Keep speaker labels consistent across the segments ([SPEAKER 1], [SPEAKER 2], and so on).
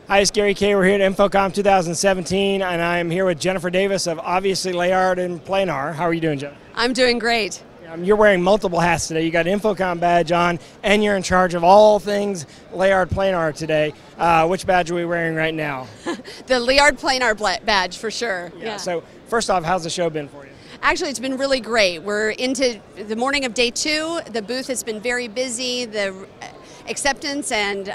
[SPEAKER 1] Hi, it's Kayye. We're here at InfoComm 2017, and I'm here with Jennifer Davis of obviously Leyard and Planar. How are you doing, Jennifer?
[SPEAKER 2] I'm doing great.
[SPEAKER 1] You're wearing multiple hats today. You got an InfoComm badge on, and you're in charge of all things Leyard Planar today. Which badge are we wearing right now?
[SPEAKER 2] The Leyard Planar badge, for sure.
[SPEAKER 1] Yeah. So first off, how's the show been for you?
[SPEAKER 2] Actually, it's been really great. We're into the morning of day 2. The booth has been very busy. The acceptance and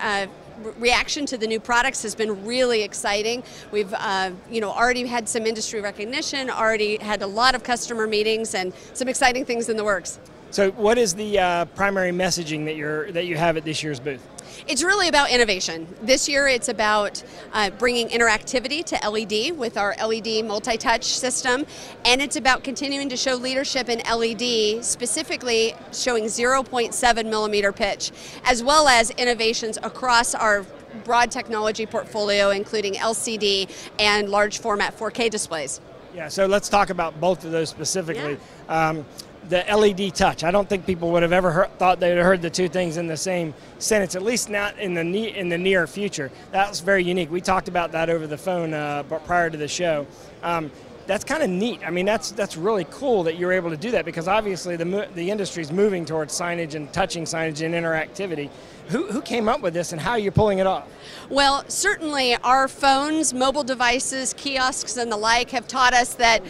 [SPEAKER 2] reaction to the new products has been really exciting. We've already had some industry recognition, already had a lot of customer meetings, and some exciting things in the works.
[SPEAKER 1] So what is the primary messaging that you have at this year's booth?
[SPEAKER 2] It's really about innovation. This year it's about bringing interactivity to LED with our LED multi-touch system, and it's about continuing to show leadership in LED, specifically showing 0.7 millimeter pitch, as well as innovations across our broad technology portfolio, including LCD and large format 4K displays.
[SPEAKER 1] Yeah, so let's talk about both of those specifically.
[SPEAKER 2] Yeah.
[SPEAKER 1] The LED touch. I don't think people would have ever thought they would have heard the two things in the same sentence, at least not in the near future. That was very unique. We talked about that over the phone prior to the show. That's kind of neat. I mean, that's really cool that you're able to do that, because obviously the industry is moving towards signage and touching signage and interactivity. Who came up with this, and how are you pulling it off?
[SPEAKER 2] Well, certainly our phones, mobile devices, kiosks, and the like have taught us that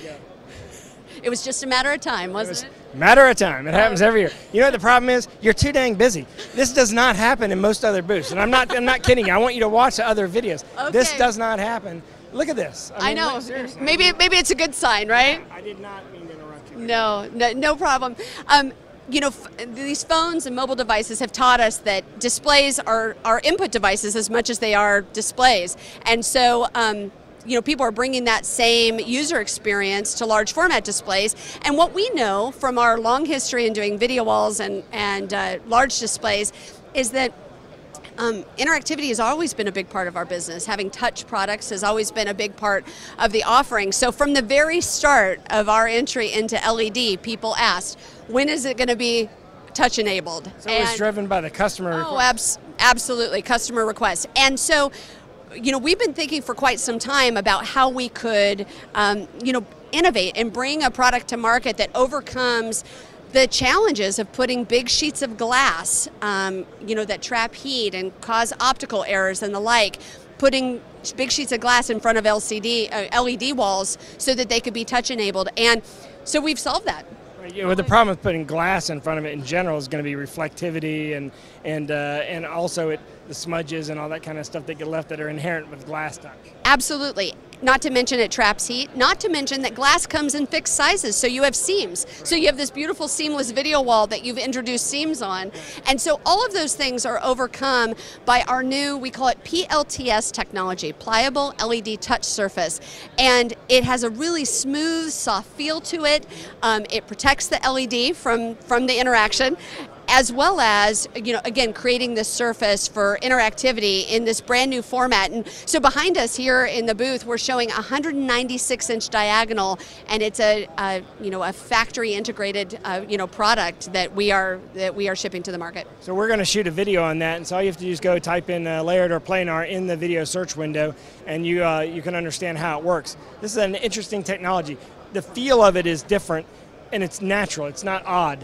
[SPEAKER 2] it was just a matter of time, wasn't it?
[SPEAKER 1] Matter of time. It happens every year. You know what the problem is? You're too dang busy. This does not happen in most other booths, and I'm not kidding you. I want you to watch the other videos. Okay. This does not happen. Look at this. I mean,
[SPEAKER 2] know. Maybe it's a good sign, right?
[SPEAKER 1] I did not mean to interrupt you.
[SPEAKER 2] No problem. These phones and mobile devices have taught us that displays are input devices as much as they are displays, and so people are bringing that same user experience to large format displays. And what we know from our long history in doing video walls and large displays is that interactivity has always been a big part of our business. Having touch products has always been a big part of the offering. So from the very start of our entry into LED, people asked, when is it going to be touch enabled?
[SPEAKER 1] So it was driven by the customer request.
[SPEAKER 2] Absolutely, customer requests. And so we've been thinking for quite some time about how we could, innovate and bring a product to market that overcomes the challenges of putting big sheets of glass, that trap heat and cause optical errors and the like, putting big sheets of glass in front of LED walls so that they could be touch enabled. And so we've solved that.
[SPEAKER 1] Well, the problem with putting glass in front of it in general is going to be reflectivity and also the smudges and all that kind of stuff that get left that are inherent with glass touch. Absolutely.
[SPEAKER 2] Not to mention it traps heat, not to mention that glass comes in fixed sizes, so you have seams. So you have this beautiful seamless video wall that you've introduced seams on. And so all of those things are overcome by our new, we call it PLTS technology, Pliable LED Touch Surface. And it has a really smooth, soft feel to it. It protects the LED from the interaction, as well as, again, creating this surface for interactivity in this brand new format. And so behind us here in the booth, we're showing a 196-inch diagonal, and it's a factory integrated, product that we are shipping to the market.
[SPEAKER 1] So we're going to shoot a video on that, and so all you have to do is go type in Leyard or Planar in the video search window, and you can understand how it works. This is an interesting technology. The feel of it is different. And it's natural. It's not odd.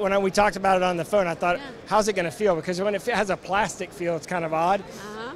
[SPEAKER 1] When we talked about it on the phone, I thought, how's it going to feel? Because when it has a plastic feel, it's kind of odd.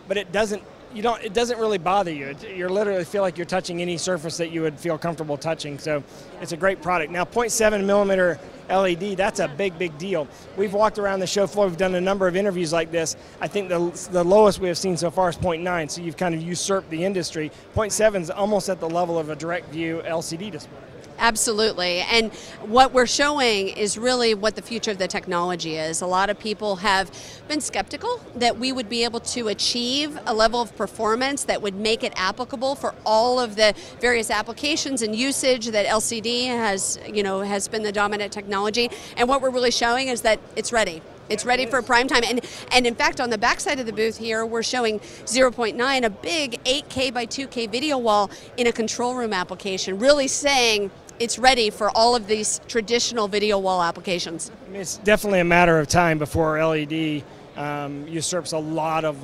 [SPEAKER 1] But it doesn't. It doesn't really bother you. You literally feel like you're touching any surface that you would feel comfortable touching. So it's a great product. Now, 0.7 millimeter LED, that's a big deal. We've walked around the show floor. We've done a number of interviews like this. I think the lowest we have seen so far is 0.9. So you've kind of usurped the industry. 0.7 is almost at the level of a direct view LCD display.
[SPEAKER 2] Absolutely, and what we're showing is really what the future of the technology is. A lot of people have been skeptical that we would be able to achieve a level of performance that would make it applicable for all of the various applications and usage that LCD has been the dominant technology. And what we're really showing is that it's ready. It's ready for prime time. And in fact, on the back side of the booth here, we're showing 0.9, a big 8K by 2K video wall in a control room application, really saying it's ready for all of these traditional video wall applications.
[SPEAKER 1] I mean, it's definitely a matter of time before LED usurps a lot of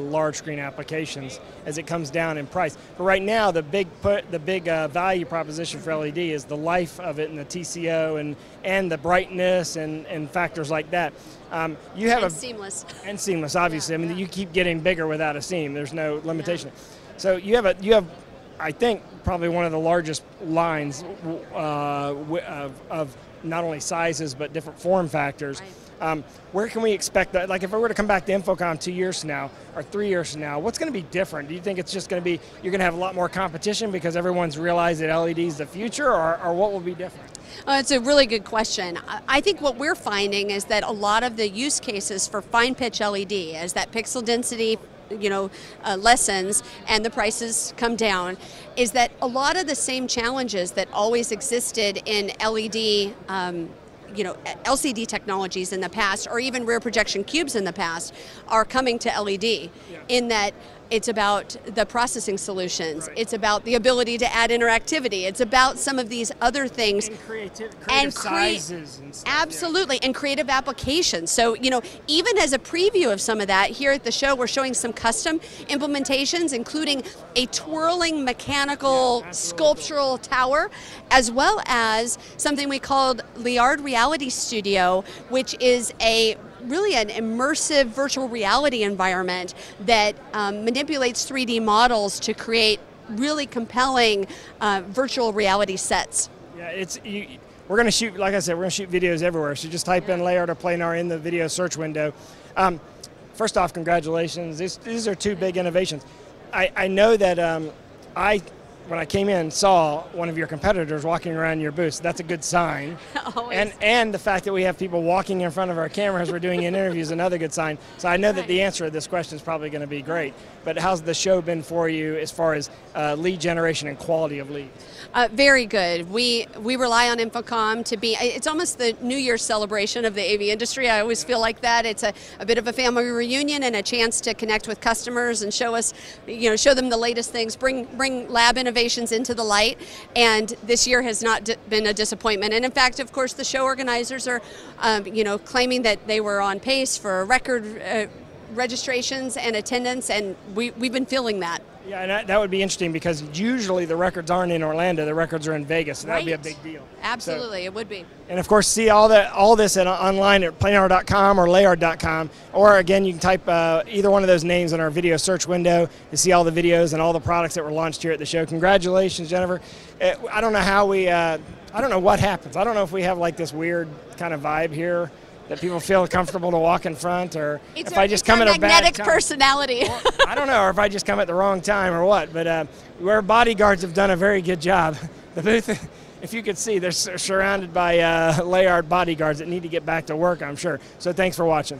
[SPEAKER 1] large screen applications as it comes down in price. But right now, the big value proposition for LED is the life of it and the TCO and the brightness and factors like that. You have
[SPEAKER 2] seamless.
[SPEAKER 1] And seamless, obviously. I mean, you keep getting bigger without a seam. There's no limitation. So you have, I think, probably one of the largest lines of not only sizes but different form factors. Right. Where can we expect that? Like, if I were to come back to InfoComm 2 years from now or 3 years from now, what's going to be different? Do you think it's just going to be you're going to have a lot more competition because everyone's realized that LED is the future, or what will be different?
[SPEAKER 2] It's a really good question. I think what we're finding is that a lot of the use cases for fine pitch LED, as that pixel density lessens and the prices come down, is that a lot of the same challenges that always existed in LED LCD technologies in the past, or even rear projection cubes in the past, are coming to LED, in that it's about the processing solutions, it's about the ability to add interactivity, it's about some of these other things.
[SPEAKER 1] And creative sizes and stuff.
[SPEAKER 2] Absolutely, and creative applications. So, even as a preview of some of that, here at the show we're showing some custom implementations, including a twirling mechanical sculptural tower, as well as something we called Leyard Reality Studio, which is really an immersive virtual reality environment that manipulates 3D models to create really compelling virtual reality sets.
[SPEAKER 1] Yeah, we're going to shoot, like I said, we're going to shoot videos everywhere. So just type in Leyard or Planar in the video search window. First off, congratulations. These are two big innovations. I know that when I came in, saw one of your competitors walking around your booth. So that's a good sign.
[SPEAKER 2] Always.
[SPEAKER 1] And the fact that we have people walking in front of our cameras we're doing an interview is another good sign. So I know that the answer to this question is probably going to be great. But how's the show been for you as far as lead generation and quality of leads?
[SPEAKER 2] Very good. We rely on InfoComm to be, it's almost the New Year's celebration of the AV industry. I always feel like that. It's a bit of a family reunion and a chance to connect with customers and show them the latest things, bring lab innovations into the light. And this year has not been a disappointment. And in fact, of course, the show organizers are, claiming that they were on pace for record registrations and attendance, and we've been feeling that.
[SPEAKER 1] Yeah, and that would be interesting because usually the records aren't in Orlando, the records are in Vegas, so that would be a big deal.
[SPEAKER 2] Absolutely, it would be. And
[SPEAKER 1] of course, see all this online at planar.com or Leyard.com, or again, you can type either one of those names in our video search window to see all the videos and all the products that were launched here at the show. Congratulations, Jennifer. I don't know how I don't know what happens. I don't know if we have like this weird kind of vibe here that people feel comfortable to walk in front, or if I just come at a bad time.
[SPEAKER 2] Magnetic personality.
[SPEAKER 1] I don't know, or if I just come at the wrong time or what, but our bodyguards have done a very good job. The booth, if you could see, they're surrounded by Leyard bodyguards that need to get back to work, I'm sure. So thanks for watching.